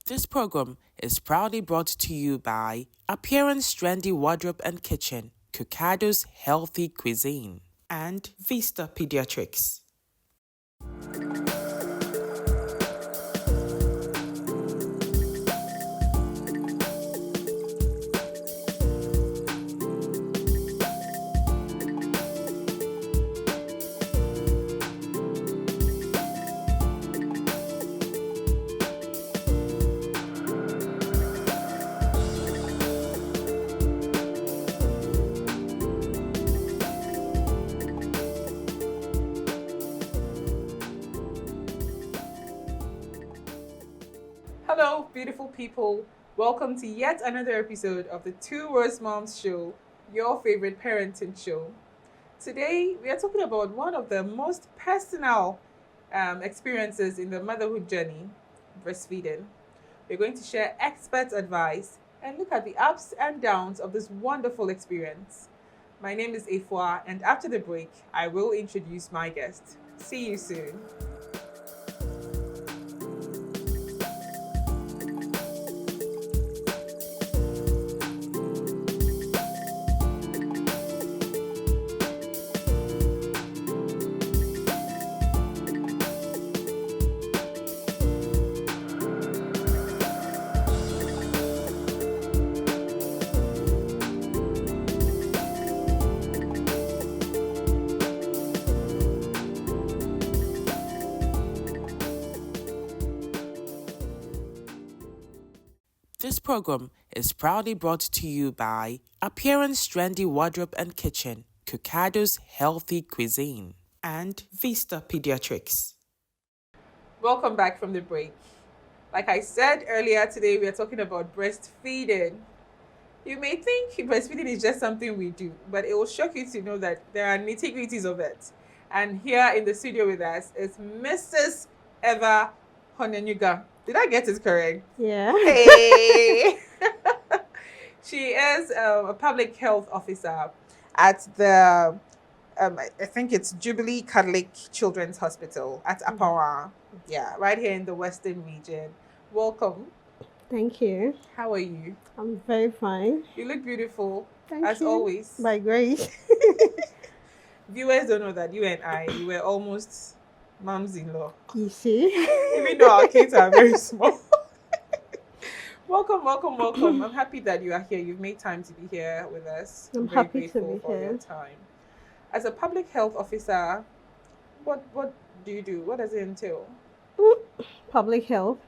This program is proudly brought to you by Appearance Trendy Wardrobe and Kitchen, Cocado's Healthy Cuisine, and Vista Pediatrics. Hello, beautiful people. Welcome to yet another episode of the Two Worst Moms Show, your favorite parenting show. Today, we are talking about one of the most personal experiences in the motherhood journey, breastfeeding. We're going to share expert advice and look at the ups and downs of this wonderful experience. My name is Efuwa, and after the break, I will introduce my guest. See you soon. This program is proudly brought to you by Appearance Trendy Wardrobe and Kitchen, Cocado's Healthy Cuisine, and Vista Pediatrics. Welcome back from the break. Like I said earlier today, we are talking about breastfeeding. You may think breastfeeding is just something we do, but it will shock you to know that there are nitty-gritties of it. And here in the studio with us is Mrs. Honyenuga. Did I get it correct? Yeah. Hey! She is a public health officer at the, I think it's Jubilee Catholic Children's Hospital at Efuwa. Yeah, right here in the Western region. Welcome. Thank you. How are you? I'm very fine. You look beautiful, Thank as you. always. By grace. Viewers don't know that you and I, we were almost moms-in-law, You see? even though our kids are very small. Welcome. I'm happy that you are here. You've made time to be here with us. I'm very happy to grateful be for here. your time. As a public health officer, what do you do? What does it entail? Public health.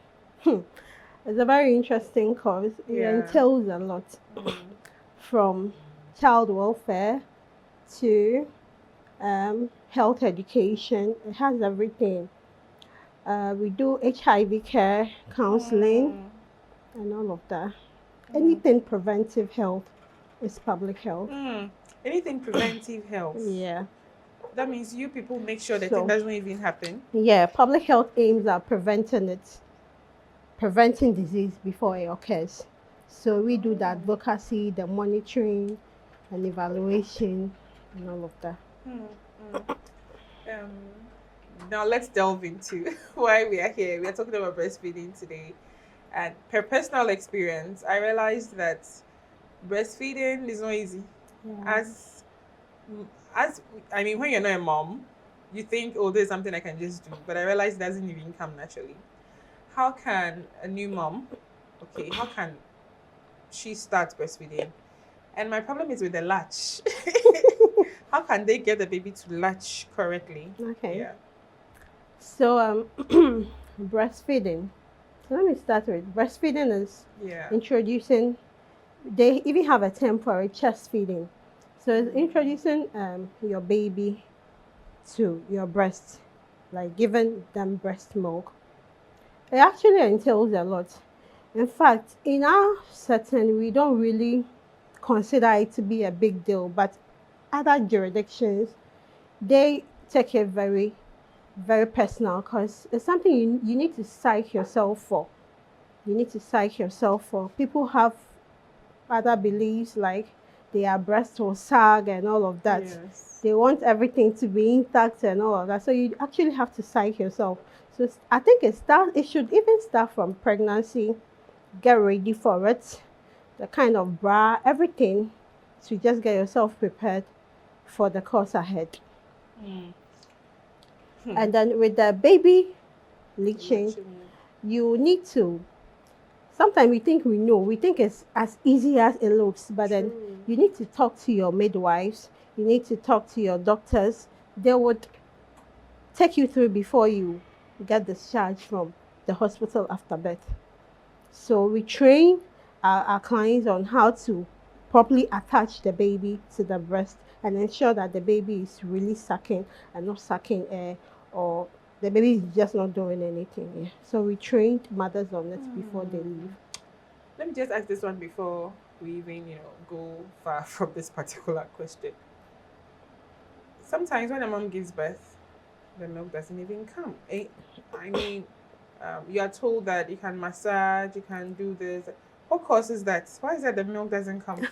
It's a very interesting course. It Yeah. entails a lot. From child welfare to health education. It has everything. We do HIV care, counseling, and all of that. Anything preventive health is public health. Anything preventive health. Yeah. That means you people make sure that So- it doesn't even happen. Yeah, public health aims at preventing disease before it occurs. So we do the advocacy, the monitoring, and evaluation, and all of that. Now let's delve into why we are here. We are talking about breastfeeding today. And per personal experience, I realized that breastfeeding is not easy. As I mean, when you're not a mom, you think, oh, there's something I can just do. But I realized it doesn't even come naturally. How can a new mom, how can she start breastfeeding? And my problem is with the latch. How can they get the baby to latch correctly? Okay. Yeah. So breastfeeding. So let me start with breastfeeding is Yeah. introducing. They even have a term for it, chest feeding. So it's introducing your baby to your breast, like giving them breast milk. It actually entails a lot. In fact, in our setting, we don't really consider it to be a big deal, but other jurisdictions, they take it very, very personal because it's something you need to psych yourself for. You need to psych yourself for. People have other beliefs like their breast will sag and all of that. Yes. They want everything to be intact and all of that. So you actually have to psych yourself. So I think it should even start from pregnancy. Get ready for it, the kind of bra, everything, to just get yourself prepared for the course ahead. And then with the baby leaching, you need to. Sometimes we think we know, we think it's as easy as it looks, but then you need to talk to your midwives, you need to talk to your doctors. They would take you through before you get discharged from the hospital after birth. So we train our clients on how to properly attach the baby to the breast and ensure that the baby is really sucking and not sucking air, or the baby is just not doing anything. Yeah. So we trained mothers on it before they leave. Let me just ask this one before we even, go far from this particular question. Sometimes when a mom gives birth, the milk doesn't even come. I mean, you are told that you can massage, you can do this. What causes that? Why is that the milk doesn't come?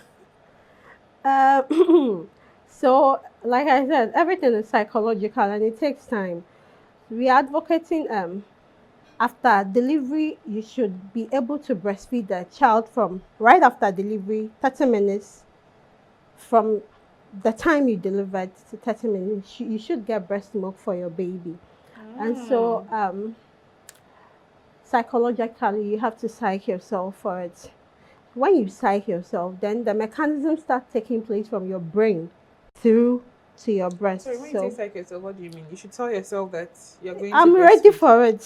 Uh, so, like I said, everything is psychological and it takes time. We are advocating after delivery, you should be able to breastfeed the child from right after delivery, 30 minutes from the time you delivered to 30 minutes. You should get breast milk for your baby. And so, psychologically, you have to psych yourself for it. When you psych yourself, then the mechanisms start taking place from your brain through to your breast. Sorry, when you say psych yourself, what do you mean? You should tell yourself that you're going to I'm ready breastfeed. for it.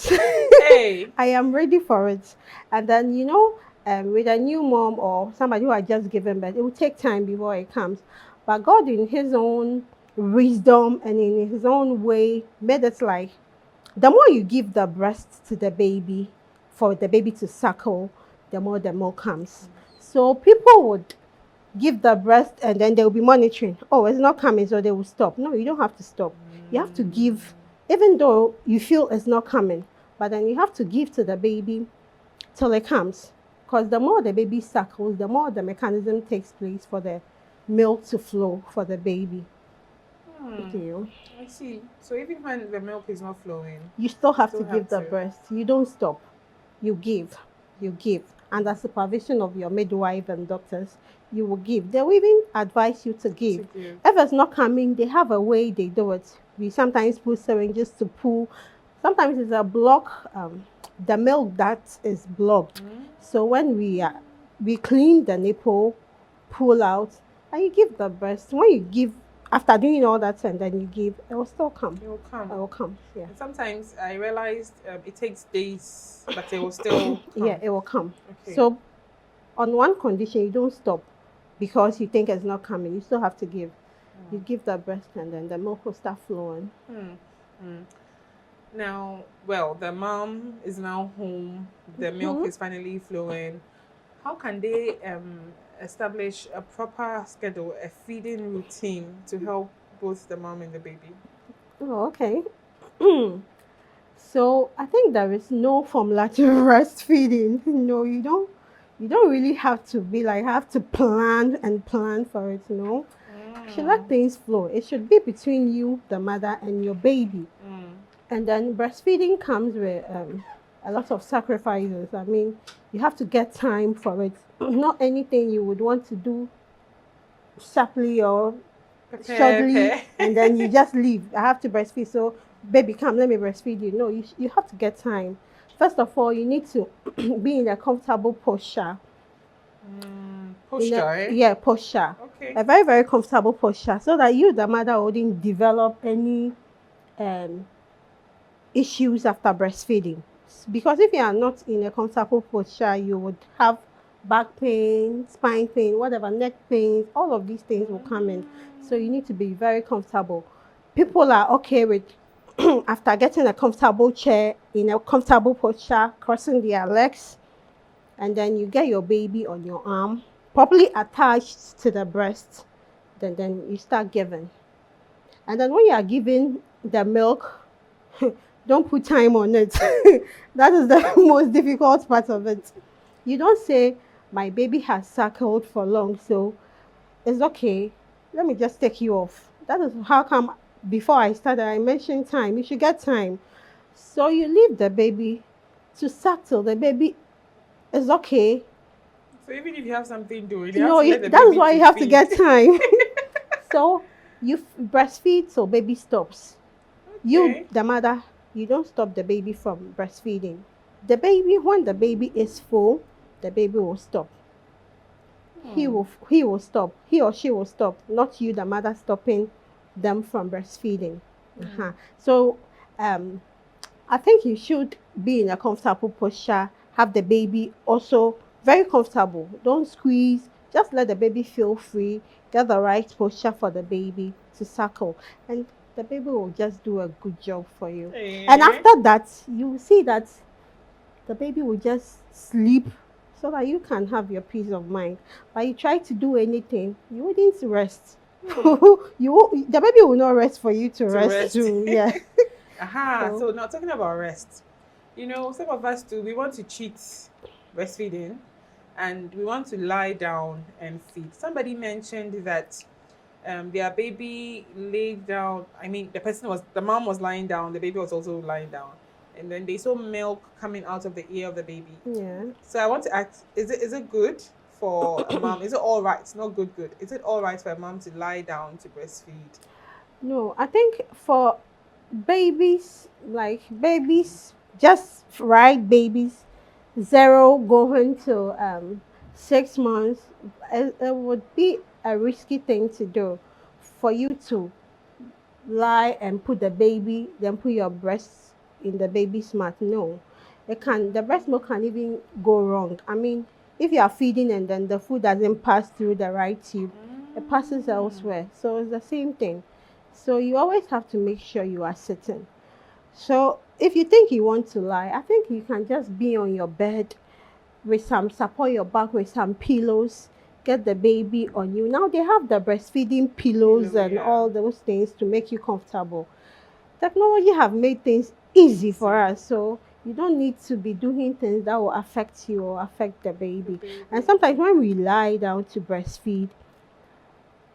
Hey! I am ready for it. And then, with a new mom or somebody who had just given birth, it will take time before it comes. But God, in His own wisdom and in His own way, made it like the more you give the breast to the baby for the baby to suckle, the more the milk comes. So people would give the breast and then they'll be monitoring. Oh, it's not coming, so they will stop. No, you don't have to stop. You have to give, even though you feel it's not coming, but then you have to give to the baby till it comes. Because the more the baby suckles, the more the mechanism takes place for the milk to flow for the baby. I see. So even when the milk is not flowing, you still have to give the breast. You don't stop. You give. Under supervision of your midwife and doctors, you will give. They will even advise you to give. If it's not coming, they have a way they do it. We sometimes put syringes to pull. Sometimes it's a block, the milk that is blocked. So when we clean the nipple, pull out, and you give the breast. When you give, after doing all that and then you give, it will still come. It will come. It will come, yeah. And sometimes I realized it takes days, but it will still come. Yeah, it will come. Okay. So on one condition, you don't stop because you think it's not coming. You still have to give. You give the breast and then the milk will start flowing. Now, well, the mom is now home. The milk is finally flowing. How can they establish a proper schedule, a feeding routine to help both the mom and the baby? Oh, okay. So I think there is no formula to breastfeeding. No, you don't really have to be like have to plan for it. No, you should let things flow. It should be between you, the mother, and your baby. And then breastfeeding comes with a lot of sacrifices. I mean, you have to get time for it. Not anything you would want to do sharply or shortly, and then you just leave. I have to breastfeed, so baby, come, let me breastfeed you. No, you have to get time. First of all, you need to be in a comfortable posture. Yeah, posture. Okay. A very, very comfortable posture, so that you, the mother, wouldn't develop any issues after breastfeeding. Because if you are not in a comfortable posture, you would have back pain, spine pain, whatever, neck pain, all of these things will come in. So you need to be very comfortable. People are okay with after getting a comfortable chair, in a comfortable posture, crossing their legs, and then you get your baby on your arm, properly attached to the breast, then you start giving. And then when you are giving the milk, don't put time on it. That is the most difficult part of it. You don't say, my baby has suckled for long, so it's okay. Let me just take you off. That is how come before I started, I mentioned time. You should get time. So you leave the baby to suck till the baby is okay. So even if you have something doing, you have No, to let the that is baby why to you have to feed. get time. So you breastfeed till baby stops. You, Okay. the mother, you don't stop the baby from breastfeeding. The baby, when the baby is full, the baby will stop. Hmm. He will stop. He or she will stop. Not you, the mother, stopping them from breastfeeding. Hmm. So, um, I think you should be in a comfortable posture. Have the baby also very comfortable. Don't squeeze. Just let the baby feel free. Get the right posture for the baby to suckle, and the baby will just do a good job for you. And Eh? after that, you will see that the baby will just sleep so that you can have your peace of mind. But you try to do anything, you wouldn't rest. Hmm. The baby will not rest for you to To rest rest. too. Yeah. Aha. So So now talking about rest. Some of us too, we want to cheat breastfeeding and we want to lie down and feed. Somebody mentioned that their baby laid down. I mean, the mom was lying down, the baby was also lying down, and then they saw milk coming out of the ear of the baby. yeah. So I want to ask: Is it good for a mom? Is it all right? It's not good. Good. Is it all right for a mom to lie down to breastfeed? No, I think for babies, like babies, just right babies, zero going to 6 months, it would be a risky thing to do for you to lie and put the baby, then put your breast in the baby's mouth. No, the breast milk can even go wrong. I mean, if you are feeding and then the food doesn't pass through the right tube, it passes Mm. elsewhere. So it's the same thing. So you always have to make sure you are sitting. So if you think you want to lie, I think you can just be on your bed with some support your back with some pillows. Get the baby on you. Now they have the breastfeeding pillows Pillow, and yeah. all those things to make you comfortable. Technology have made things easy for Easy. us, so you don't need to be doing things that will affect you or affect the The baby. And baby. sometimes when we lie down to breastfeed,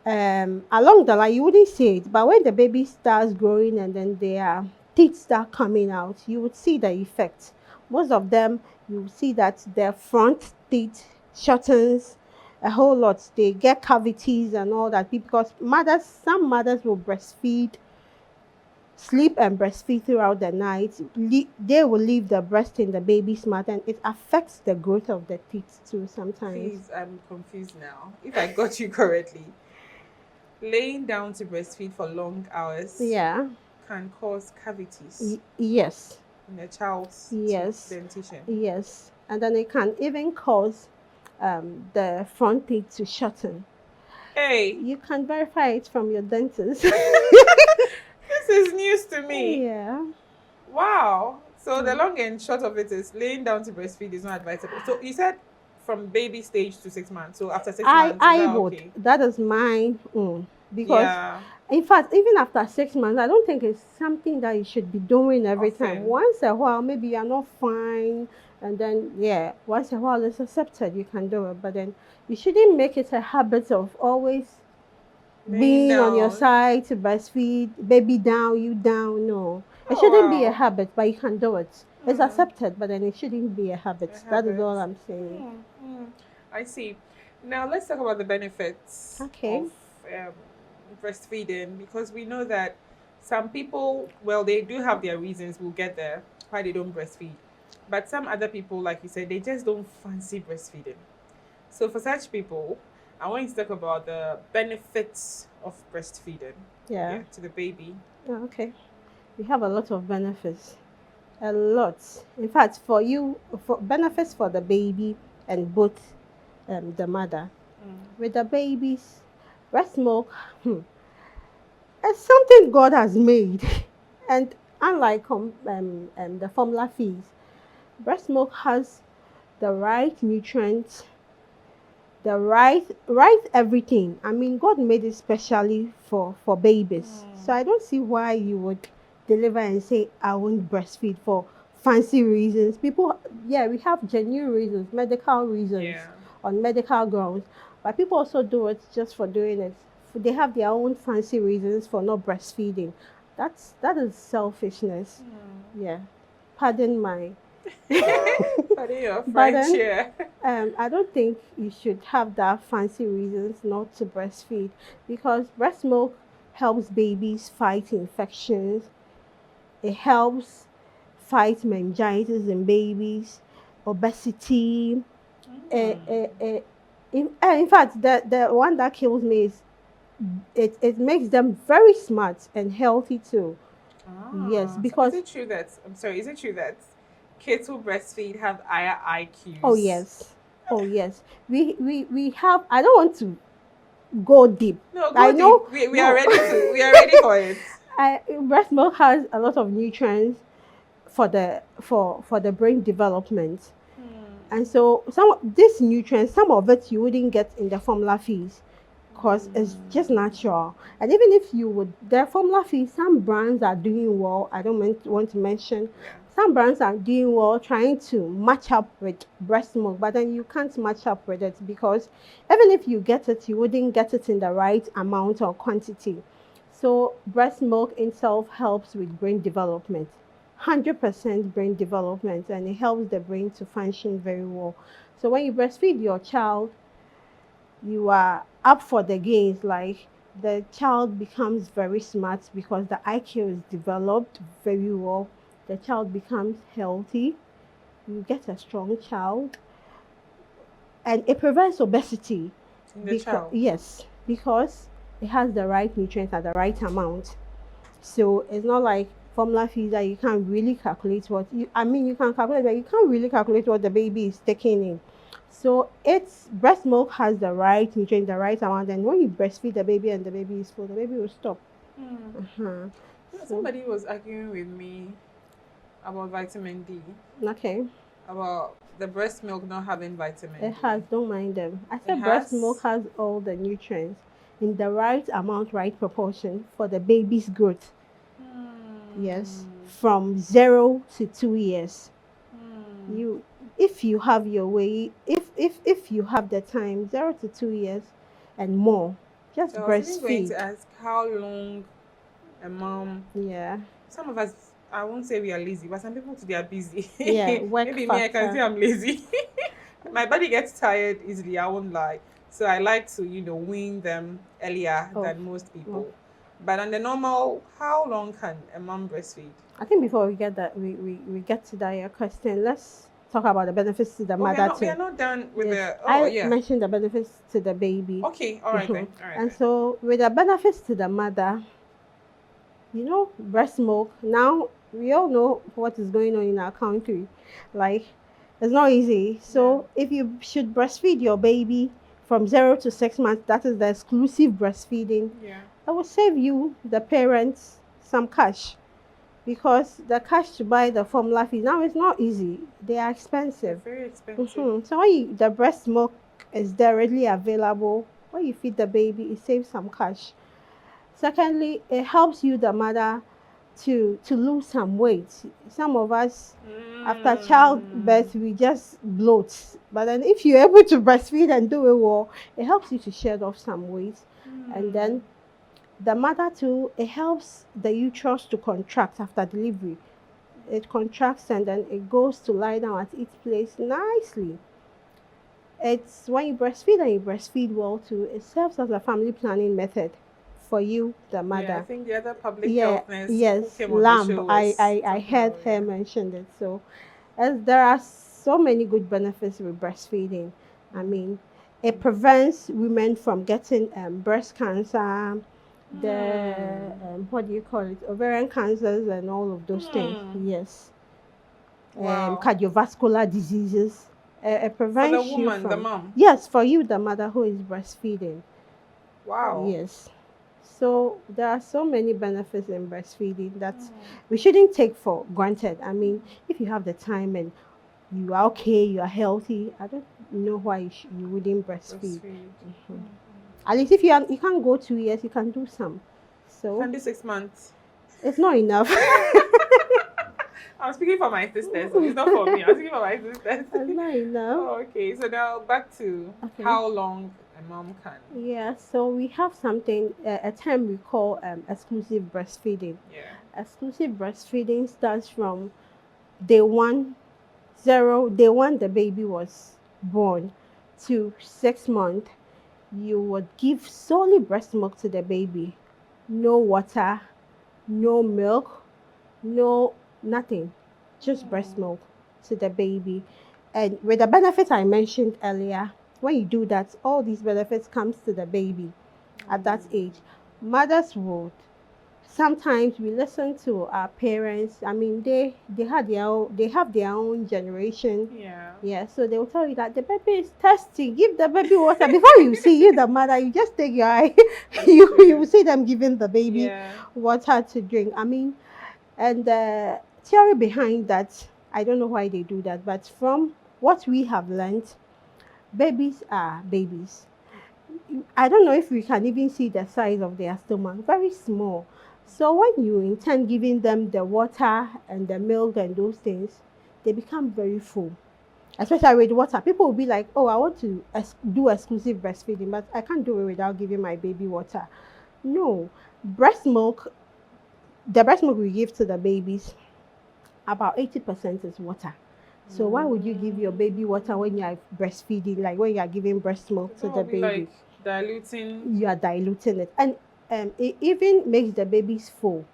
along the line you wouldn't see it, but when the baby starts growing and then their teeth start coming out, you would see the effect. Most of them, you will see that their front teeth shortens a whole lot. They get cavities and all that because some mothers will breastfeed, sleep and breastfeed throughout the night. They will leave the breast in the baby's mouth, and it affects the growth of the teeth too sometimes. Please, I'm confused now. If I got you correctly, laying down to breastfeed for long hours Yeah. can cause cavities Yes. in a child's teeth Yes. dentition. Yes. And then it can even cause the front teeth to shorten. Hey, You can verify it from your dentist. this is news to me. Yeah. Wow. So the Mm. long and short of it is laying down to breastfeed is not advisable. So you said from baby stage to 6 months. So after six I months, is I that would. okay? That is because Yeah. in fact, even after 6 months, I don't think it's something that you should be doing every time. Often. Once a while, maybe you're not fine, and then yeah, once a while it's accepted. You can do it, but then you shouldn't make it a habit of always Laying being on your down. side to breastfeed, baby down, you down. No, it Oh shouldn't be a wow. habit, but you can do it. It's Hmm. accepted, but then it shouldn't be a A habit. That is habit. all I'm saying. I see. Now let's talk about the benefits Okay. of um, breastfeeding because we know that some people, well, they do have their reasons. We'll get there why they don't breastfeed, but some other people, like you said, they just don't fancy breastfeeding. So for such people, I want you to talk about the benefits of breastfeeding. Yeah. Yeah, to the baby. Okay. We have a lot of benefits. A lot. In fact, for you, for benefits for the baby and both the mother. Mm. With the babies, breast milk, it's something God has made. And unlike the formula feeds, breast milk has the right nutrients, the right everything. I mean, God made it specially for babies. So I don't see why you would deliver and say I won't breastfeed for fancy reasons. People, yeah, we have genuine reasons, medical reasons, Yeah. on medical grounds, but people also do it just for doing it. They have their own fancy reasons for not breastfeeding. That is selfishness. Yeah. Pardon my. Pardon your But French then, here. I don't think you should have that fancy reasons not to breastfeed, because breast milk helps babies fight infections. It helps fight meningitis in babies, obesity. In fact, the one that kills me is it makes them very smart and healthy too. Yes, So is because it true that I'm sorry, is it true that kids who breastfeed have higher oh IQs? yes, oh yes, we have. I don't want to go deep. No, I go deep. know, We are no. ready to. We are ready for it. Breast milk has a lot of nutrients for the brain development, and so some of these nutrients, some of it you wouldn't get in the formula feeds, because it's just natural. And even if you would, the formula feeds, some brands are doing well. I don't want to mention. Yeah. Some brands are doing well trying to match up with breast milk, but then you can't match up with it, because even if you get it, you wouldn't get it in the right amount or quantity. So breast milk itself helps with brain development, 100% brain development, and it helps the brain to function very well. So when you breastfeed your child, you are up for the gains. Like, the child becomes very smart because the IQ is developed very well. The child becomes healthy. You get a strong child, and it prevents obesity. In the Because child. yes, because it has the right nutrients at the right amount. So it's not like formula feeds that you can't really calculate what you. I mean, you can calculate, but you can't really calculate what the baby is taking in. So it's breast milk has the right nutrient, the right amount, and when you breastfeed the baby and the baby is full, the baby will stop. Uh-huh. So Somebody was arguing with me about vitamin D, okay, about the breast milk not having vitamin it D. has. Don't mind them. I It said breast milk has. has all the nutrients in the right amount, right proportion for the baby's growth. Yes, from 0 to 2 years. You, if you have your way, if you have the time, 0 to 2 years and more, just So I was even going breastfeed. to ask how long a mom. Yeah, Some of us, I won't say we are lazy, but some people today are busy. yeah, work Maybe me, I can say factor. I'm lazy. My body gets tired easily, I won't lie. So I like to, wean them earlier Oh, than most well, people. But on the normal, how long can a mom breastfeed? I think before we get that, we get to that your question. Let's talk about the benefits to the Oh, mother we too. are not done with Yes, the. Oh, I yeah. mentioned the benefits to the baby. Okay, all right then. All right And then. so with the benefits to the mother, breast milk. Now we all know what is going on in our country. Like, it's not easy. So if you should breastfeed your baby from 0 to 6 months, that is the exclusive breastfeeding. Yeah. I will save you, the parents, some cash, because the cash to buy the formula feed now is not easy. They are They're expensive. very expensive. So when the breast milk is there readily available, when you feed the baby, it saves some cash. Secondly, it helps you, the mother, to lose some weight. Some of us, after childbirth, we just bloat. But then if you're able to breastfeed and do it well, it helps you to shed off some weight. And then the mother too, it helps the uterus to contract after delivery. It contracts and then it goes to lie down at its place nicely. It's when you breastfeed and you breastfeed well too, it serves as a family planning method for you, the Yeah, I mother. think the other public Yeah, health nurse who yes, came on the lamb. show was I talking heard about her mention it. So, as there are so many good benefits with breastfeeding. I mean, it prevents women from getting breast cancer, the what do you call it, ovarian cancers, and all of those things. Yes, Wow. cardiovascular diseases. It For the prevents you woman, the from, mom. yes, for you, the mother who is breastfeeding. Wow. Yes. So there are so many benefits in breastfeeding that we shouldn't take for granted. I mean, if you have the time and you are okay, you are healthy, I don't know why you wouldn't breastfeed. At least if you can't go 2 years, you can do some. So Can do 6 months. it's not enough. I'm speaking for my sisters, so it's not for me. I'm speaking for my sisters. It's not enough. Oh, okay, so now back to how long a mom can. Yeah, so we have something, a term we call exclusive breastfeeding. Yeah. Exclusive breastfeeding starts from day one, day one the baby was born to 6 months. You would give solely breast milk to the baby, no water, no milk, no nothing, just breast milk to the baby. And with the benefits I mentioned earlier, when you do that, all these benefits comes to the baby at that age. Mothers would sometimes we listen to our parents. I mean, they have their own generation. Yeah. Yeah, so they will tell you that the baby is thirsty. Give the baby water before you see you the mother. You just take your eye. You will see them giving the baby Yeah. water to drink. I mean, and the theory behind that, I don't know why they do that, but from what we have learned, babies are babies. I don't know if we can even see the size of their stomach, very small. So when you intend giving them the water and the milk and those things, they become very full. Especially with water, people will be like, "Oh, I want to do exclusive breastfeeding, but I can't do it without giving my baby water." No, breast milk, the breast milk we give to the babies, about 80% is water. So why would you give your baby water when you are breastfeeding, like when you are giving breast milk to That the would be baby? like diluting. You are diluting it, and it even makes the babies full.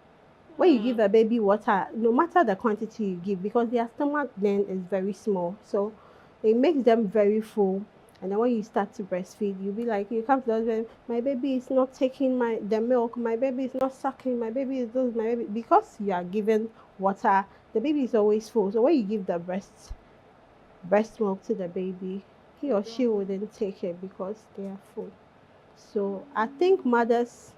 When you give a baby water, no matter the quantity you give, because their stomach then is very small, so it makes them very full. And then when you start to breastfeed, you'll be like, you come to the husband, my baby is not taking the milk, my baby is not sucking, my baby is this, my baby, because you are giving water, the baby is always full. So when you give the breast milk to the baby, he or she wouldn't take it because they are full. So I think mothers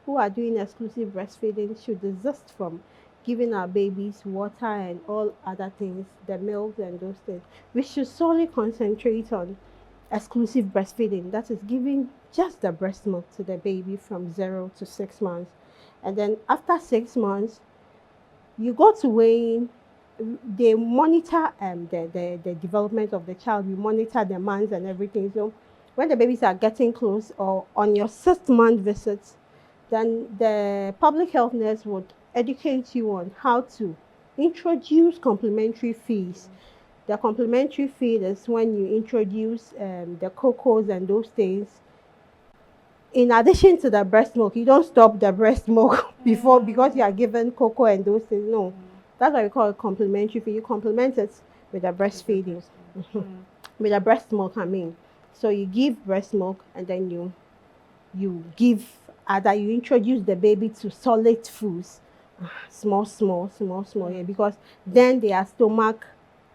who are doing exclusive breastfeeding should desist from giving our babies water and all other things, the milk and those things. We should solely concentrate on exclusive breastfeeding, that is giving just the breast milk to the baby from 0 to 6 months. And then after 6 months, you go to weighing. They monitor the development of the child. You monitor the months and everything. So when the babies are getting close or on your 6th month visits, then the public health nurse would educate you on how to introduce complementary feeds. The complementary feed is when you introduce the cocos and those things. In addition to the breast milk, you don't stop the breast milk before because you are given cocoa and those things. No, that's why we call it complementary feed. You complement it with the breastfeeding, with the breast milk. I mean, so you give breast milk and then you give either you introduce the baby to solid foods, small, yeah, because then their stomach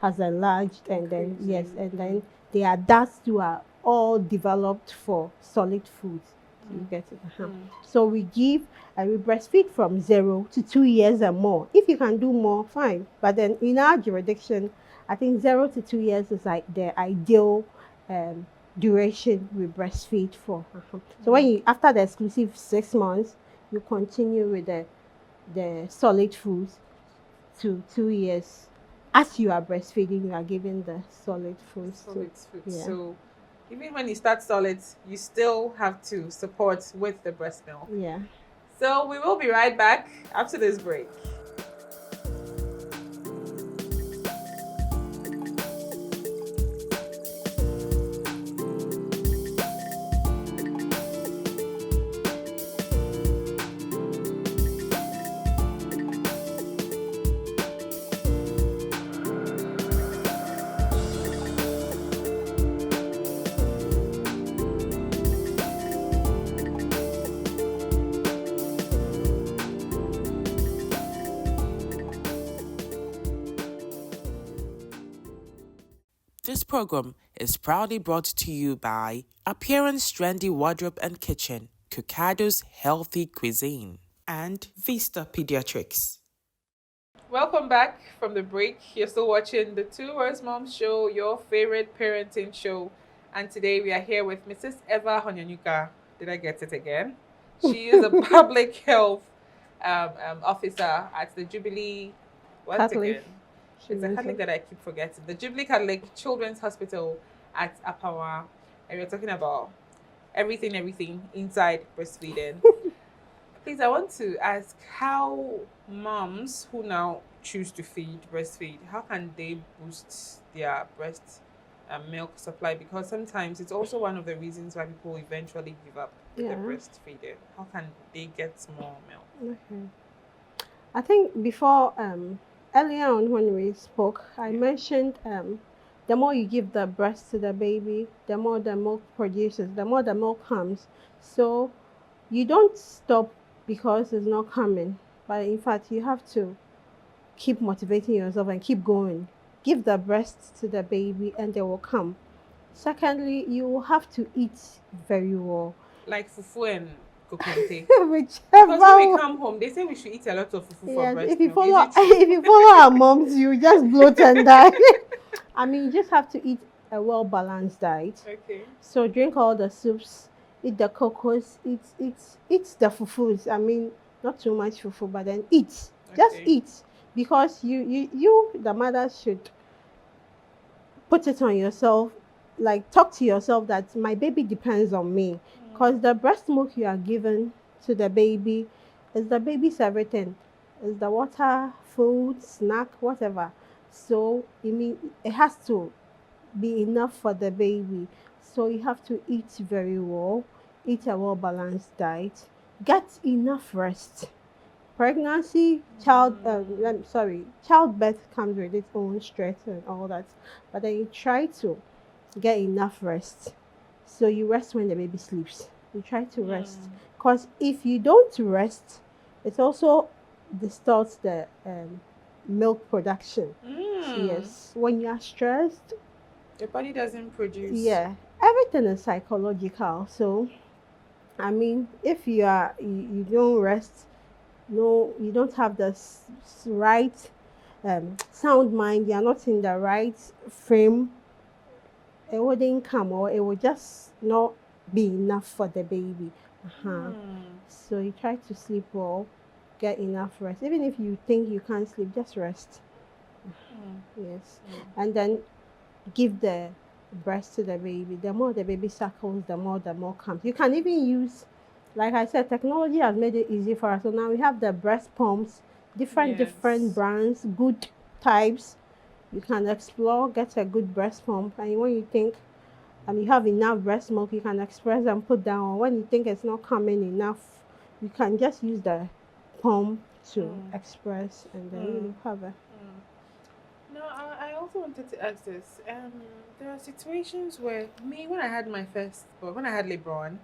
has enlarged and then yes, and then their ducts too are all developed for solid foods. You get it? So we give and we breastfeed from 0 to 2 years and more. If you can do more, fine. But then in our jurisdiction, I think 0 to 2 years is like the ideal duration we breastfeed for. So when you after the exclusive 6 months, you continue with the solid foods to 2 years. As you are breastfeeding, you are giving the solid foods. Solid food. Yeah. So even when you start solids, you still have to support with the breast milk. Yeah. So we will be right back after this break. This program is proudly brought to you by Appearance Trendy Wardrobe and Kitchen, Kokado's Healthy Cuisine, and Vista Pediatrics. Welcome back from the break. You're still watching the Two Words Mom Show, your favorite parenting show. And today we are here with Mrs. Honyenuga. Did I get it again? She is a public health officer at the Jubilee. Once Catholic. again, it's a Catholic that I keep forgetting. The Jubilee Catholic Children's Hospital at Apawa. And we're talking about everything inside breastfeeding. Please, I want to ask how moms who now choose to breastfeed, how can they boost their breast milk supply? Because sometimes it's also one of the reasons why people eventually give up with the Yeah. breastfeeding. How can they get more milk? Okay. I think before earlier on when we spoke, I Yeah. mentioned the more you give the breast to the baby, the more the milk produces, the more the milk comes. So you don't stop because it's not coming, but in fact you have to keep motivating yourself and keep going. Give the breast to the baby and they will come. Secondly, you will have to eat very well. Like fufu and kokonte. Because when we Whichever. come home, they say we should eat a lot of fufu for Yes, breast if you milk. Is follow it true? if you follow our moms, you just bloat and die. I mean, you just have to eat a well balanced diet. Okay. So drink all the soups, eat the cocos, eat the fufus. I mean, not too much fufu, but then eat. Just Okay. eat because you the mother should put it on yourself, like talk to yourself that my baby depends on me. Because the breast milk you are given to the baby is the baby's everything. Is the water, food, snack, whatever. So it has to be enough for the baby. So you have to eat very well, eat a well balanced diet, get enough rest. Pregnancy, childbirth comes with its own stress and all that. But then you try to get enough rest. So you rest when the baby sleeps. You try to rest. Because if you don't rest, it also distorts the milk production. Yes. When you are stressed, Your body doesn't produce. yeah, everything is psychological. So, I mean, if you don't rest, no, you don't have the right sound mind, you're not in the right frame, it wouldn't come or it would just not be enough for the baby. Uh-huh. So you try to sleep well, get enough rest. Even if you think you can't sleep, just rest. Yes. And then give the breast to the baby. The more the baby suckles, the more comes. You can even use, like I said, technology has made it easy for us. So now we have the breast pumps, different Yes. brands, good types. You can explore, get a good breast pump, and when you think you have enough breast milk, you can express and put down. When you think it's not coming enough, you can just use the pump to express, and then you have a. No, I also wanted to ask this. There are situations where me, when I had my first, but when I had labor on,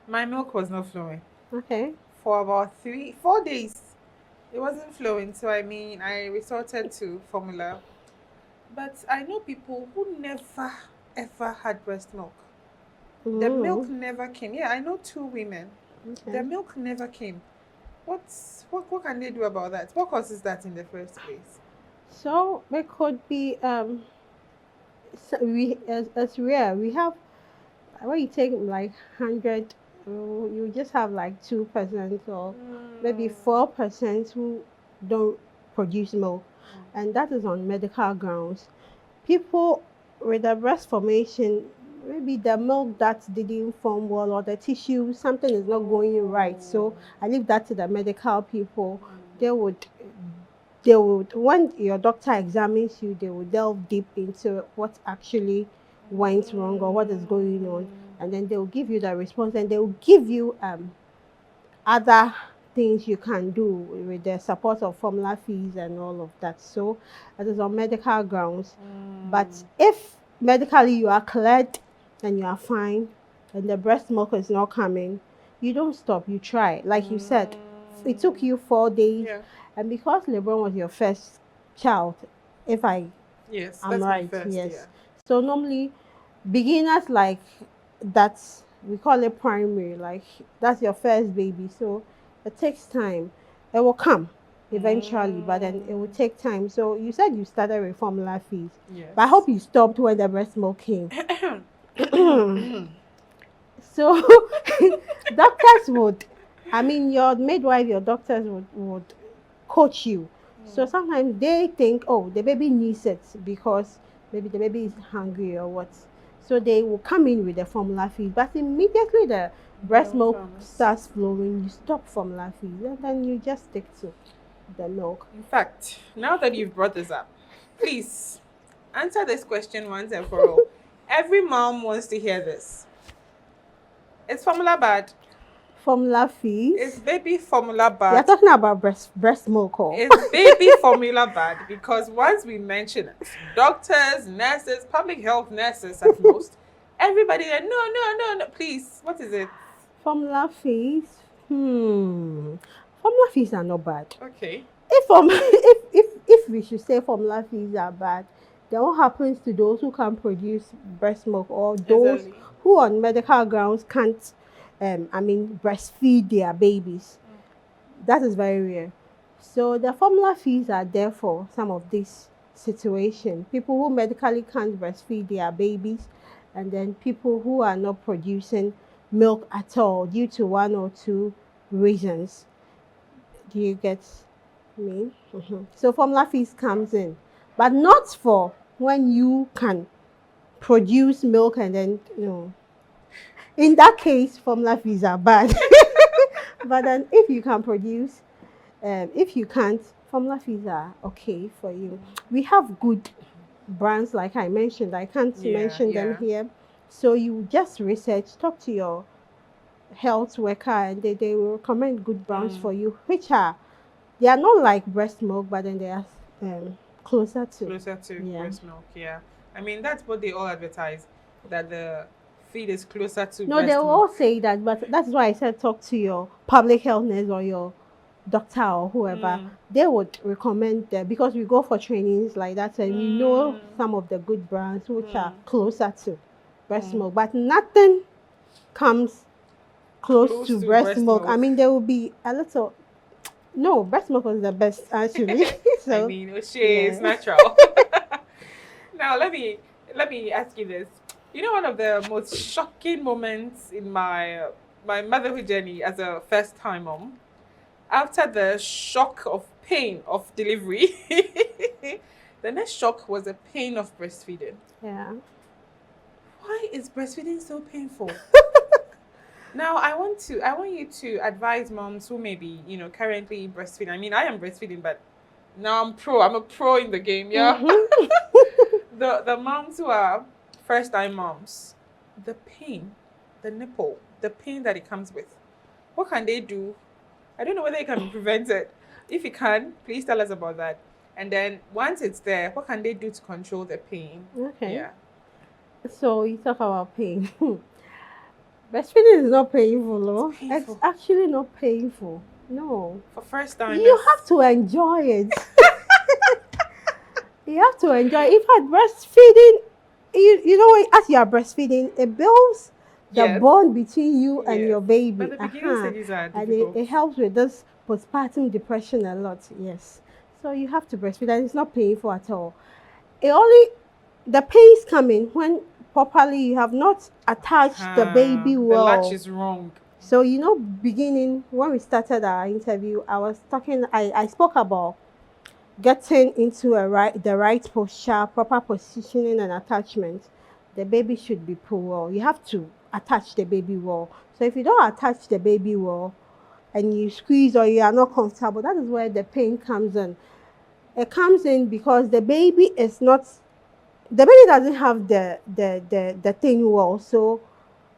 my milk was not flowing Okay. for about 4 days. It wasn't flowing, so I mean, I resorted to formula. But I know people who never ever had breast milk. The milk Mm, never came. Yeah, I know two women. The okay. milk never came. What can they do about that? What causes that in the first place? So it could be we as rare. We have when you take like 100, you just have like 2% or maybe 4% who don't produce milk, and that is on medical grounds. People with a breast formation, maybe the milk that didn't form well or the tissue, something is not going right. So Oh. I leave that to the medical people. They would when your doctor examines you, they will delve deep into what actually went wrong or what is going on, and then they will give you the response, and they will give you other things you can do with the support of formula fees and all of that. So that is on medical grounds. But if medically you are cleared and you are fine and the breast milk is not coming, you don't stop, you try. Like you said, it took you 4 days, Yeah. and because LeBron was your first child, if I Yes, am that's my right, first, yeah. yes. So normally beginners like that's we call it primary, like that's your first baby. So it takes time. It will come eventually, but then it will take time. So you said you started with formula fees, but I Yes. hope you stopped when the breast milk came. So doctors would, I mean, your midwife, your doctors would coach you. So sometimes they think, oh, the baby needs it because maybe the baby is hungry or what. So they will come in with the formula feed, but immediately the breast milk comes. starts flowing, you stop formula feed, and then you just stick to the milk. In fact, now that you've brought this up, please answer this question once and for all. Every mom wants to hear this. Is formula bad? Formula Is feeds. baby formula You're bad? talking about breast milk, or Is baby formula bad? Because once we mention it, doctors, nurses, public health nurses at most, everybody said, no. Please, what is it? formula feeds. Formula feeds are not bad. Okay. If we should say formula feeds are bad, then what happens to those who can produce breast milk, or those Exactly. who on medical grounds can't breastfeed their babies? That is very rare. So the formula feeds are there for some of these situations. People who medically can't breastfeed their babies, and then people who are not producing milk at all due to one or two reasons. Do you get me? So formula feeds comes in, but not for when you can produce milk, and then in that case formula feeds are bad. But then if you can produce, if you can't, formula feeds are okay for you. We have good brands, like I mentioned. I can't mention them here. So you just research, talk to your health worker, and they will recommend good brands for you, which are, they are not like breast milk, but then they are closer to breast milk. Yeah. I mean, that's what they all advertise, that the feed is closer to No, breast they will milk. all say that, but that's why I said talk to your public health nurse or your doctor or whoever. They would recommend that, because we go for trainings like that, and we know some of the good brands which are closer to breast milk, but nothing comes close to breast milk. I mean, there will be a little. No, breast milk was the best actually. So I mean, it's natural. Now let me ask you this. You know, one of the most shocking moments in my motherhood journey as a first time mom, after the shock of pain of delivery, the next shock was the pain of breastfeeding. Yeah. Why is breastfeeding so painful? Now I want you to advise moms who may be, currently breastfeeding. I mean, I am breastfeeding, but now I'm a pro in the game, yeah. The moms who are first time moms, the pain, the nipple, the pain that it comes with. What can they do? I don't know whether it can be prevented. If you can, please tell us about that. And then once it's there, what can they do to control the pain? Okay. Yeah. So you talk about pain. Breastfeeding is not painful, though. It's actually not painful. No. For first time. You have to enjoy it. You have to enjoy it. In fact, breastfeeding, you know, as you are breastfeeding, it builds the bond between you and your baby. But the beginning stages are difficult. And it helps with this postpartum depression a lot. Yes. So you have to breastfeed, and it's not painful at all. The pain is coming when properly you have not attached the baby well. The latch is wrong. So, beginning, when we started our interview, I spoke about getting into the right posture, proper positioning and attachment. The baby should be pulled well. You have to attach the baby well. So if you don't attach the baby well and you squeeze, or you are not comfortable, that is where the pain comes in. It comes in because the baby doesn't have the thing well. So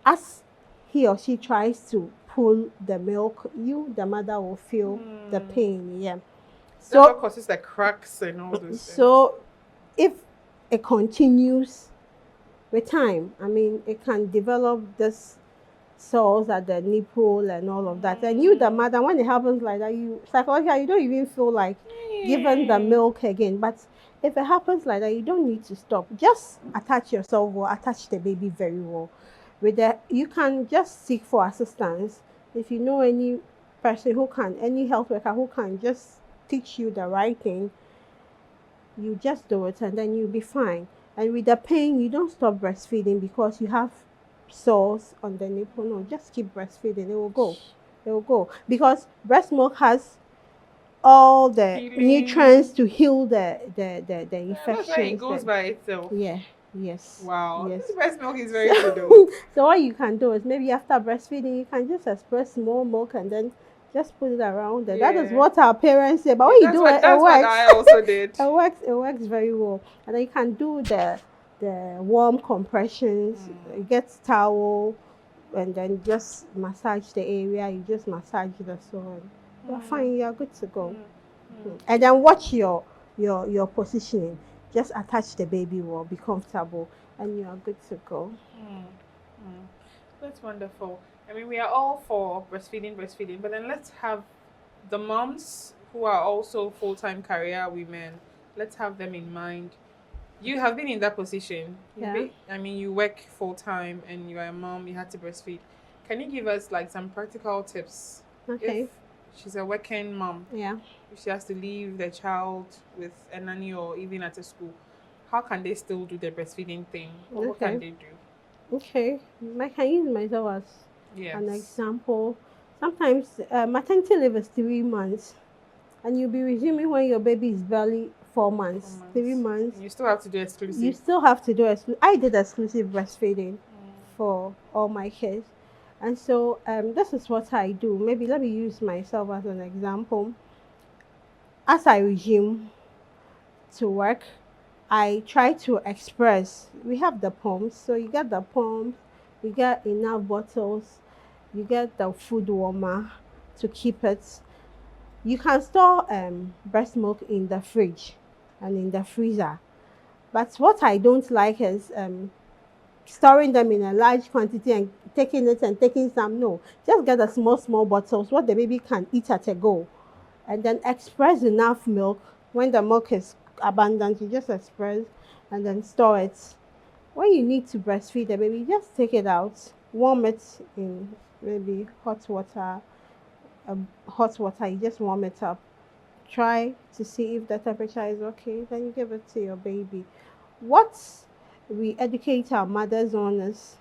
as he or she tries to pull the milk, the mother will feel the pain. Yeah. So that causes the cracks and all those so if it continues with time, I mean, it can develop this sores at the nipple and all of that. And you, the mother, when it happens like that, you psychologically, you don't even feel like giving the milk again. But if it happens like that, you don't need to stop. Just attach yourself well, attach the baby very well. You can just seek for assistance. If you know any person any health worker who can just teach you the right thing, you just do it, and then you'll be fine. And with the pain, you don't stop breastfeeding because you have sores on the nipple. No, just keep breastfeeding. It will go. Because breast milk has all the nutrients to heal the infection. That's why it goes by itself. Yeah. Yes. Wow, Yes. this breast milk is very good though. So what you can do is maybe after breastfeeding, you can just express more milk and then just put it around there. That is Yeah. what our parents say. But Yeah, when you do it, it that's what works. I also did. It works. It works very well. And then you can do the warm compressions. You get towel and then just massage the area. You just massage the sore. You're fine. You're good to go. And then watch your positioning. Just attach the baby well. Be comfortable, and you are good to go. That's wonderful. I mean, we are all for breastfeeding, but then let's have the moms who are also full-time career women, let's have them in mind. You have been in that position. Yeah. I mean, you work full-time and you are a mom, you had to breastfeed. Can you give us like some practical tips? Okay. If she's a working mom, Yeah. if she has to leave the child with a nanny or even at a school, how can they still do the breastfeeding thing? What can Okay. they do? Okay. I can use myself as an Yes. example. Sometimes maternity leave is 3 months, and you'll be resuming when your baby is barely 4 months. 3 months. And you still have to do You exclusive. still have to do I did exclusive breastfeeding for all my kids, and so this is what I do. Maybe let me use myself as an example. As I resume to work, I try to express. We have the pumps, so you get the pumps, you get enough bottles, you get the food warmer to keep it. You can store breast milk in the fridge and in the freezer. But what I don't like is storing them in a large quantity and taking it and taking some. No, just get the small bottles what the baby can eat at a go, and then express enough milk. When the milk is abundant, you just express and then store it. When you need to breastfeed the baby, just take it out, warm it in maybe hot water. You just warm it up. Try to see if the temperature is okay. Then you give it to your baby. What we educate our mothers on is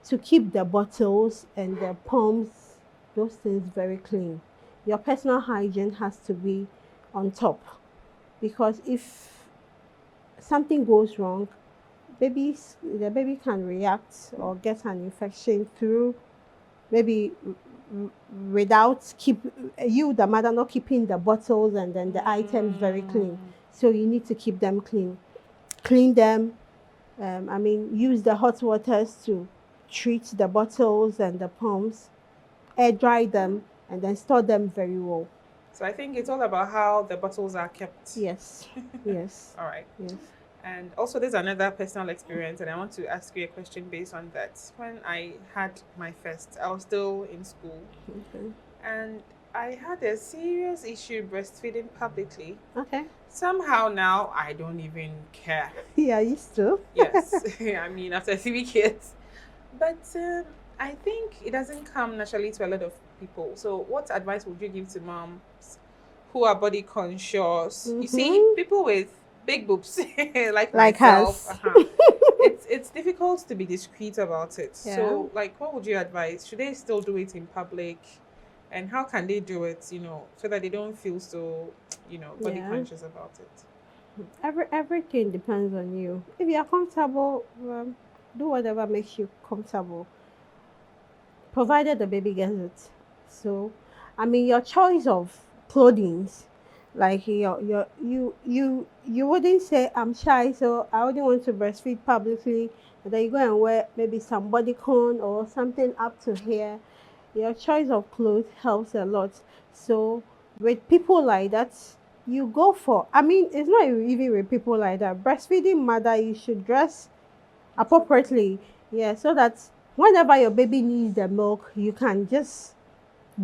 to keep the bottles and the pumps, those things very clean. Your personal hygiene has to be on top, because if something goes wrong, the baby can react or get an infection through maybe without the mother not keeping the bottles and then the items very clean. So you need to keep them clean them. Use the hot waters to treat the bottles and the pumps, air dry them, and then store them very well. So I think it's all about how the bottles are kept. Yes. Yes. All right. Yes. And also, there's another personal experience, and I want to ask you a question based on that. When I had my first, I was still in school, Okay. and I had a serious issue breastfeeding publicly. Okay. Somehow now, I don't even care. Yeah, I used to. Yes, I mean, after 3 kids. But I think it doesn't come naturally to a lot of people. So, what advice would you give to moms who are body conscious? You see, people with big boobs, like myself, us. it's difficult to be discreet about it. Yeah. So, like, what would you advise? Should they still do it in public? And how can they do it, so that they don't feel so, body Yeah. conscious about it? Everything depends on you. If you are comfortable, do whatever makes you comfortable, provided the baby gets it. So, your choice of clothing, like you wouldn't say I'm shy, so I wouldn't want to breastfeed publicly, and then you go and wear maybe some bodycon or something up to here. Your choice of clothes helps a lot. So with people like that, you go for. It's not even with people like that. Breastfeeding mother, you should dress appropriately. Yeah, so that whenever your baby needs the milk, you can just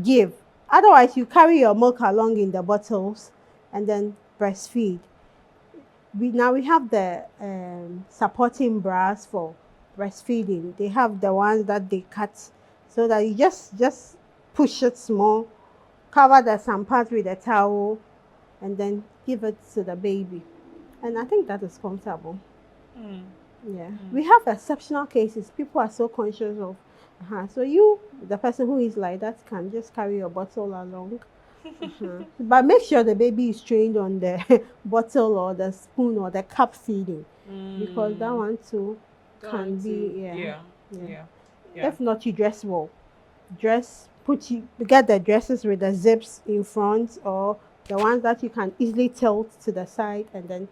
give. Otherwise, you carry your milk along in the bottles and then breastfeed. We have the supporting bras for breastfeeding. They have the ones that they cut so that you just push it small, cover some part with a towel, and then give it to the baby. And I think that is comfortable. Yeah. We have exceptional cases. People are so conscious of. So you, the person who is like that, can just carry your bottle along But make sure the baby is trained on the bottle or the spoon or the cup feeding, because that one too can Down to be, yeah, yeah, yeah. yeah, yeah. If not, you dress well. Get the dresses with the zips in front, or the ones that you can easily tilt to the side, and then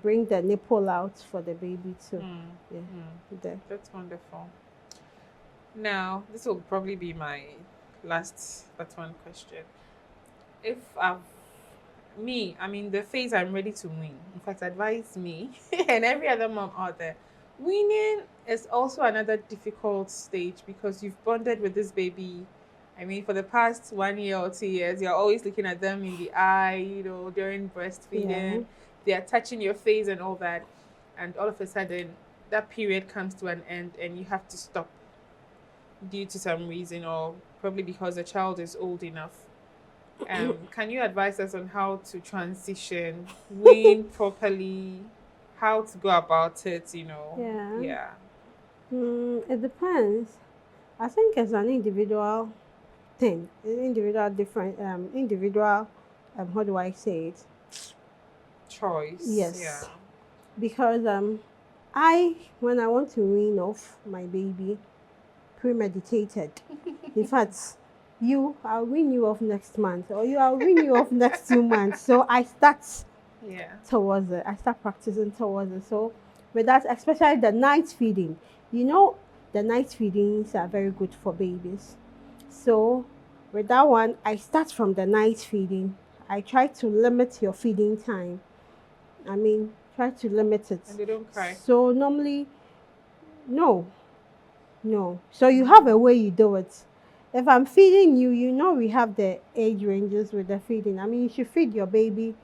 bring the nipple out for the baby too. Yeah, there. That's wonderful. Now, this will probably be my last but one question. If I've the phase I'm ready to wean. In fact, advise me and every other mom out there. Weaning is also another difficult stage because you've bonded with this baby. For the past 1 year or 2 years, you're always looking at them in the eye, during Yeah. breastfeeding. They are touching your face and all that. And all of a sudden, that period comes to an end and you have to stop due to some reason or probably because the child is old enough. Can you advise us on how to transition, wean properly, how to go about it? Yeah. Yeah. It depends. I think it's an individual thing, an individual different, individual. How do I say it? Choice. Yeah. Yes, because I when I want to wean off my baby, premeditated. In fact, I'll wean you off next month, or I'll wean you off next 2 months. So I start Yeah. towards it. I start practicing towards it. So with that, especially the night feeding, the night feedings are very good for babies. So with that one, I start from the night feeding. I try to limit your feeding time. Try to limit it. And they don't cry. So normally, no, no. So you have a way you do it. If I'm feeding you, we have the age ranges with the feeding. You should feed your baby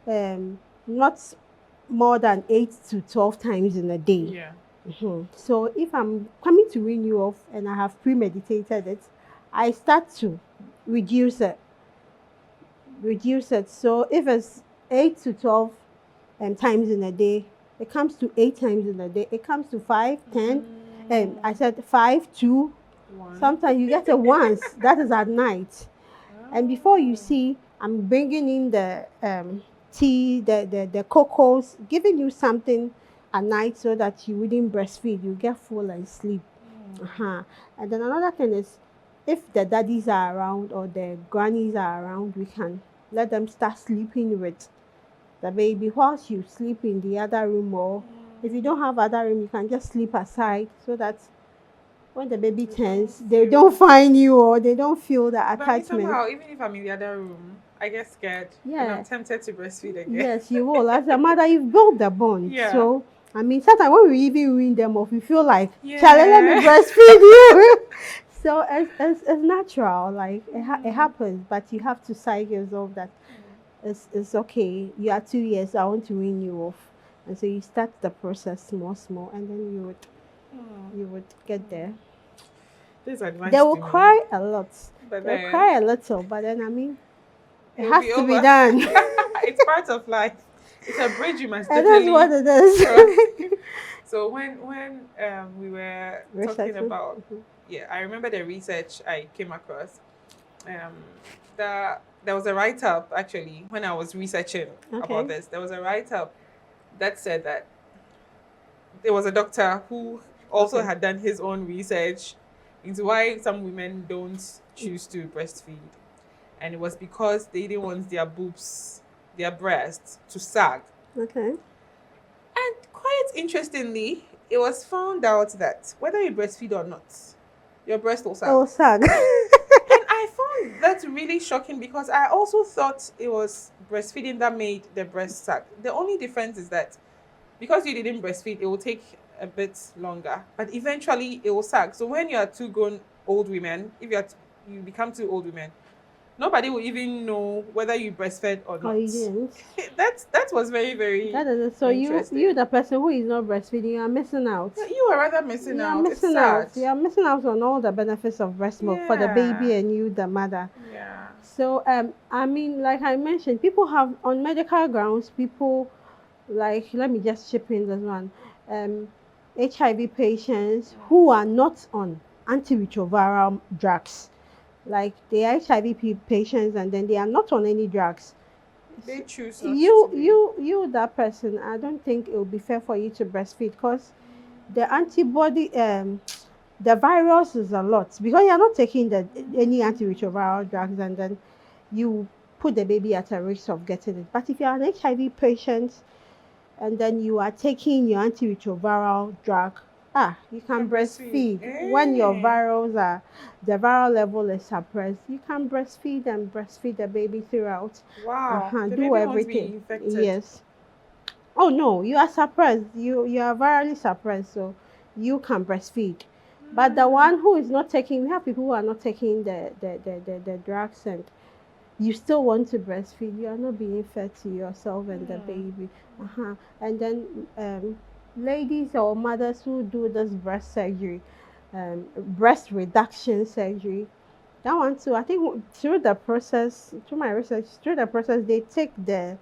not more than 8 to 12 times in a day. Yeah. So if I'm coming to wean you off and I have premeditated it, I start to reduce it. So if it's 8 to 12 times in a day, it comes to 8 times in a day. It comes to 5, 10, and I said 5, 2. One. Sometimes you get it once. That is at night. And before you see, I'm bringing in the tea, the cocos, giving you something at night so that you wouldn't breastfeed. You get full and sleep. And then another thing is, if the daddies are around or the grannies are around, we can let them start sleeping with the baby whilst you sleep in the other room, or if you don't have other room, you can just sleep aside so that when the baby turns, they don't find you or they don't feel the But attachment. somehow, even if I'm in the other room, I get scared. Yeah. And I'm tempted to breastfeed again. Yes, you will. As a mother, you've built the bond. Yeah. So, sometimes when we even wean them off, we feel like, Yeah. Charlie, let me breastfeed you. So, it's natural. Like, it happens, but you have to psych yourself that it's okay. You are 2 years, I want to wean you off. And so you start the process small, and then you would get there. This advice They will to me. cry a lot. But They'll then cry a little, but then it it'll has be to be over. done. It's part of life. It's a bridge you must It definitely is what it is. So when we were talking about I remember the research I came across. There was a write up actually when I was researching about this. There was a write up that said that there was a doctor who also had done his own research into why some women don't choose to breastfeed, and it was because they didn't want their breasts to sag. Okay. And quite interestingly, it was found out that whether you breastfeed or not, your breast will sag. Oh, sag. And I found that really shocking because I also thought it was breastfeeding that made the breast sag. The only difference is that because you didn't breastfeed, it will take a bit longer, but eventually it will sag. So when you are two grown old women, if you become two old women, nobody will even know whether you breastfed or not. Oh, you didn't. That was very, very That is it. So you the person who is not breastfeeding, you are missing out. You are rather missing You out. are missing It's out. sad. You are missing out on all the benefits of breast milk for the baby Yeah. and you, the mother. Yeah. So like I mentioned, people have on medical grounds. People let me just chip in this one. HIV patients who are not on antiretroviral drugs, Like they are HIV patients and then they are not on any drugs. They choose not to You, be. you, that person. I don't think it would be fair for you to breastfeed because the antibody, the virus is a lot because you're not taking any antiretroviral drugs and then you put the baby at a risk of getting it. But if you're an HIV patient and then you are taking your antiretroviral drug, you can Can breastfeed. breastfeed. When your Eh. virals are, the viral level is suppressed, you can breastfeed and breastfeed the baby throughout. Wow. The Do baby won't be everything. infected. Yes. Oh no, you are suppressed. You are virally suppressed, so you can breastfeed. But the Mm. one who is not taking, we have people who are not taking the drugs and you still want to breastfeed, you are not being fed to yourself and the Mm. baby. And then ladies or mothers who do this breast surgery, breast reduction surgery, that one too, I think through the process, through my research, through the process, they take the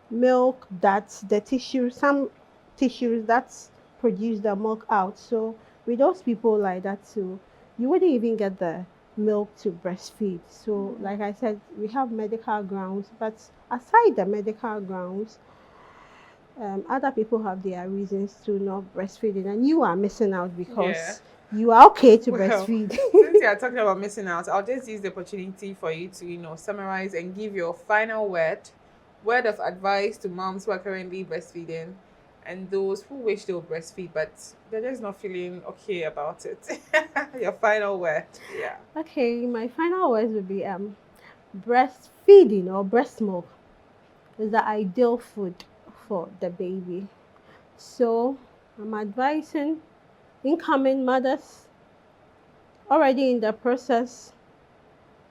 milk that the tissue, some tissues that produce the milk out. So with those people like that too, you wouldn't even get the milk to breastfeed. So like I said, we have medical grounds, but aside the medical grounds, other people have their reasons to not breastfeeding, and you are missing out Yeah. because you are okay to Well, breastfeed. since you are talking about missing out, I'll just use the opportunity for you to, summarize and give your final word of advice to moms who are currently breastfeeding and those who wish they'll breastfeed, but they're just not feeling okay about it. Your final word. Yeah. Okay, my final words would be breastfeeding or breast milk is the ideal food for the baby. So I'm advising incoming mothers already in the process.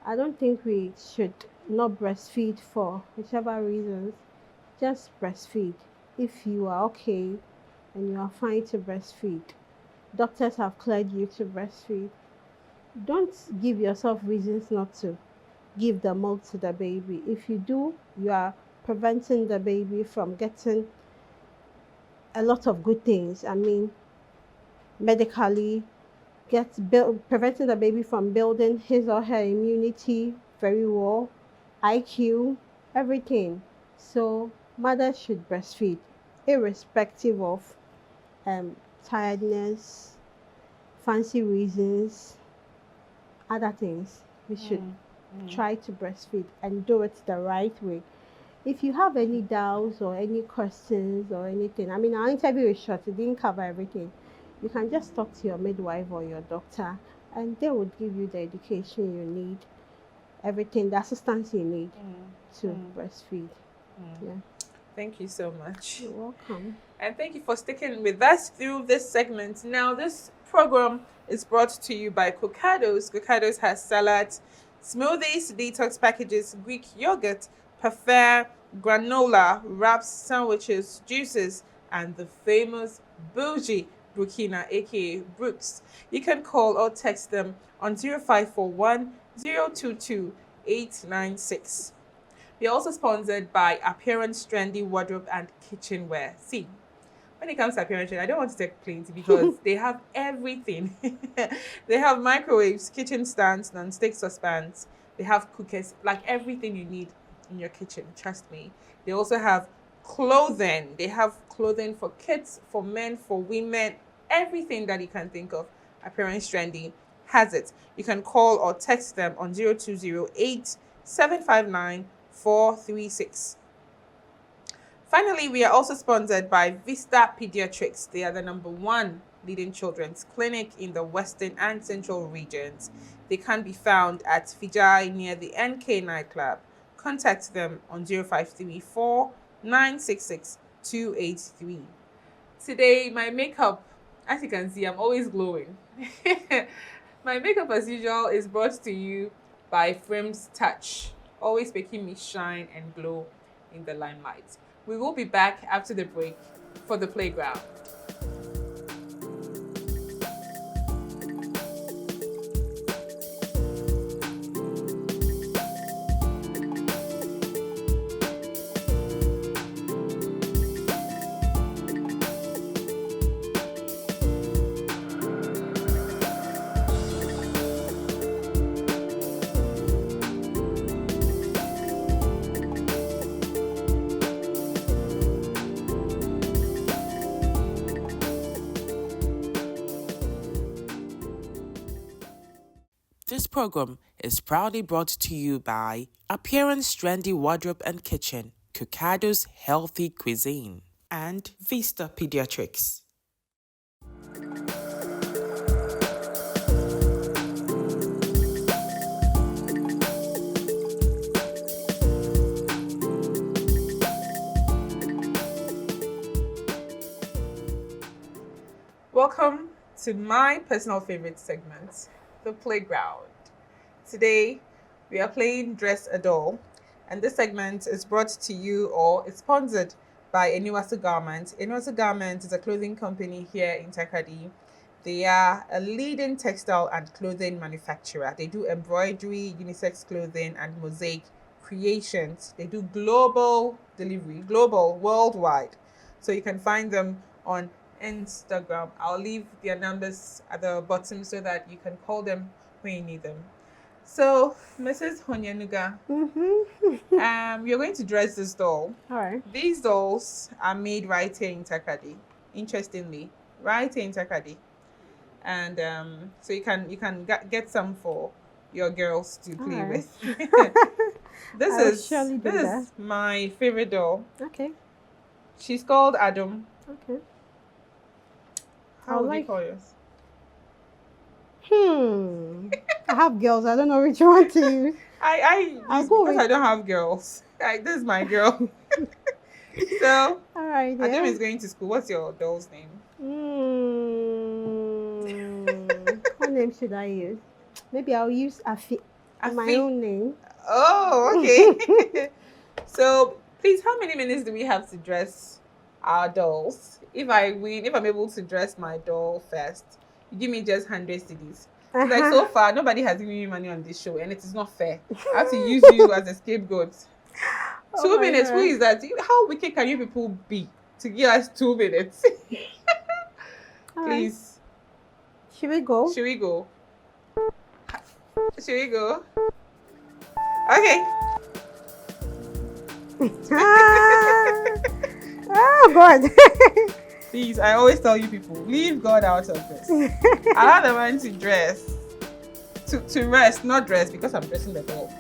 I don't think we should not breastfeed for whichever reasons. Just breastfeed. If you are okay and you are fine to breastfeed, doctors have cleared you to breastfeed. Don't give yourself reasons not to give the milk to the baby. If you do, you are preventing the baby from getting a lot of good things. I mean, medically, preventing the baby from building his or her immunity very well, IQ, everything. So mothers should breastfeed, irrespective of um, tiredness, fancy reasons, other things. We should try to breastfeed and do it the right way. If you have any doubts or any questions or anything, I mean, our interview is short, it didn't cover everything. You can just talk to your midwife or your doctor, and they would give you the education you need, everything, the assistance you need to breastfeed. Yeah, Thank you so much. you're welcome. And thank you for sticking with us through this segment. Now, this program is brought to you by Cocados. Cocados has salads, smoothies, detox packages, Greek yogurt, parfait, granola, wraps, sandwiches, juices, and the famous bougie Burkina, aka Brooks. You can call or text them on 0541 022 896. We are also sponsored by Appearance Trendy Wardrobe and Kitchenware. See, when it comes to appearance, I don't want to take plenty because they have everything. They have microwaves, kitchen stands, non-stick saucepans. They have cookers, like everything you need in your kitchen. Trust me. They also have clothing. They have clothing for kids, for men, for women, everything that you can think of. Appearance Trendy has it. You can call or text them on 0208 759 436. Finally, we are also sponsored by Vista Pediatrics. They are the #1 leading children's clinic in the Western and Central regions. They can be found at Fijai near the NK nightclub. Contact them on 0534 966 283. Today, my makeup, as you can see, I'm always glowing. My makeup, as usual, is brought to you by Frames Touch, always making me shine and glow in the limelight. We will be back after the break for the playground. This program is proudly brought to you by Appearance Trendy Wardrobe and Kitchen, Cocado's Healthy Cuisine, and Vista Pediatrics. Welcome to my personal favorite segment, the playground. Today, we are playing Dress a Doll, and this segment is brought to you or it's sponsored by Efuwa Garment. Efuwa Garment is a clothing company here in Takadi. They are a leading textile and clothing manufacturer. They do embroidery, unisex clothing, and mosaic creations. They do global delivery, worldwide. So you can find them on Instagram. I'll leave their numbers at the bottom so that you can call them when you need them. So, Mrs Honyenuga, you're going to dress this doll. All right. These dolls are made right here in Takadi. Interestingly, right here in Takadi, and so you can get some for your girls to play with. This is my favorite doll. Okay. She's called Adam. Okay. How would you call yours? I have girls. I don't know which one to use. I'll go because I don't have girls. This is my girl. So, all right. Adam is going to school. What's your doll's name? What name should I use? Maybe I'll use Afi. My own name. Oh, okay. So, please, how many minutes do we have to dress our dolls? If I win, if I'm able to dress my doll first, you give me just 100 cedis. Like so far, nobody has given me money on this show, and it is not fair. I have to use you as a scapegoat. 2 minutes. God. Who is that? How wicked can you people be to give us 2 minutes? Please. Right. Should we go? Should we go? Should we go? Okay. Oh God. Please, I always tell you people, leave God out of this. Allow the man to dress. To rest, not dress, because I'm dressing the doll.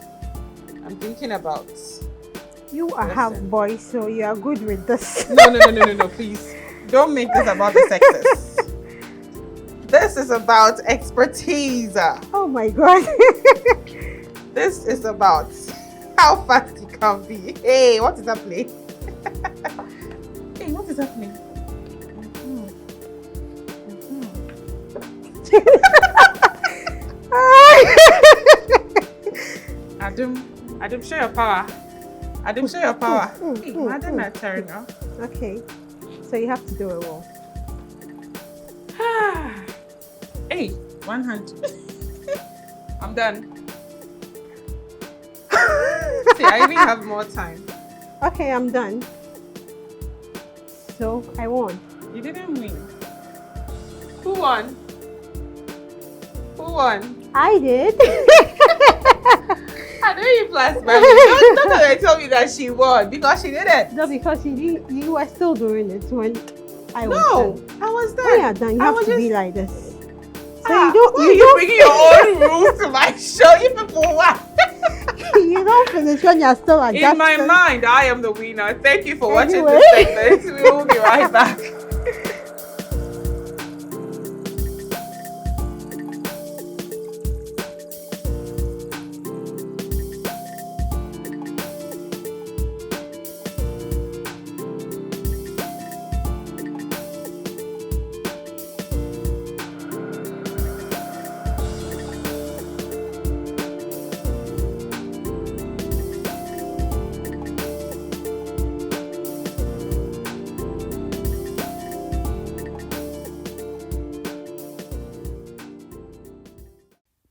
I'm thinking about you are half boy, so you are good with this. No, please. Don't make this about the sexes. This is about expertise. Oh my God. This is about how fast you can be. Hey, what is happening? Hey, what is happening? Adam, show your power. Adam, show your power. Hey, Madam, my turn now. Okay, so you have to do it well. Hey, one hand. I'm done. See, I even have more time. Okay, I'm done. So I won. You didn't win. Who won? Who won? I did. I know you plus money. Don't tell me that she won because she didn't. No, because you were still doing it when I was done. I was done. When you're done, you have to be like this. So you bringing your own rules to my show? You people what? You don't finish when you're still adjusting. In my mind, I am the winner. Thank you for watching this segment. We will be right back.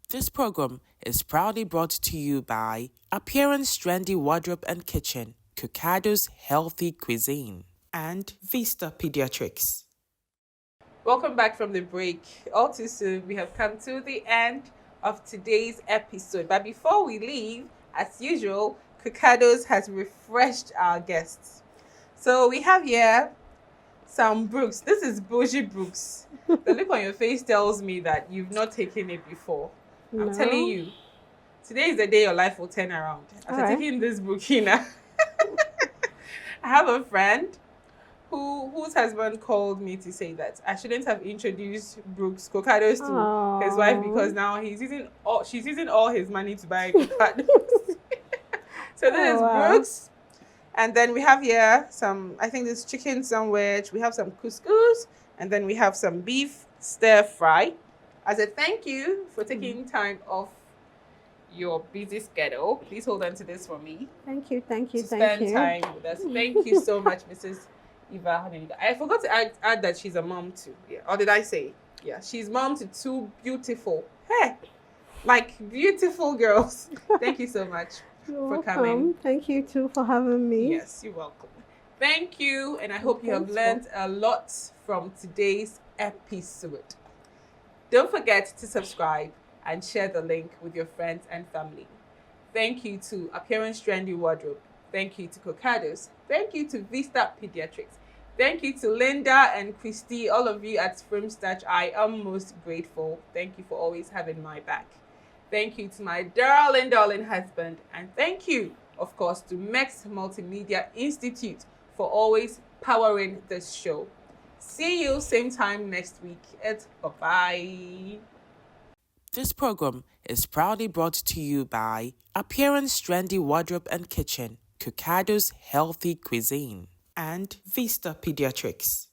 This program is proudly brought to you by Appearance Trendy Wardrobe and Kitchen, Cocado's Healthy Cuisine, and Vista Pediatrics. Welcome back from the break. All too soon, we have come to the end of today's episode. But before we leave, as usual, Cocado's has refreshed our guests. So we have here some Brooks. This is bougie Brooks. The look on your face tells me that you've not taken it before. I'm telling No. you, today is the day your life will turn around. After Alright. taking this book, I have a friend whose husband called me to say that I shouldn't have introduced Brooks Cocados to his wife because now she's using all his money to buy Cocados. So this is wow. Brooks. And then we have here I think this chicken sandwich. We have some couscous. And then we have some beef stir fry. As a thank you for taking time off your busy schedule. Please hold on to this for me. Thank you. To spend time with us. Thank you so much, Mrs. Honyenuga. I forgot to add that she's a mom too. Yeah. Or did I say? Yeah. She's mom to two beautiful, beautiful girls. Thank you so much for coming. Thank you too for having me. Yes, you're welcome. Thank you, and I hope you have learned a lot from today's episode. Don't forget to subscribe and share the link with your friends and family. Thank you to Appearance Trendy Wardrobe. Thank you to Cocados. Thank you to Vista Pediatrics. Thank you to Linda and Christy, all of you at Frimstach. I am most grateful. Thank you for always having my back. Thank you to my darling husband. And thank you, of course, to Mex Multimedia Institute for always powering this show. See you same time next week. Bye-bye. This program is proudly brought to you by Appearance Trendy Wardrobe and Kitchen, Cocados Healthy Cuisine, and Vista Pediatrics.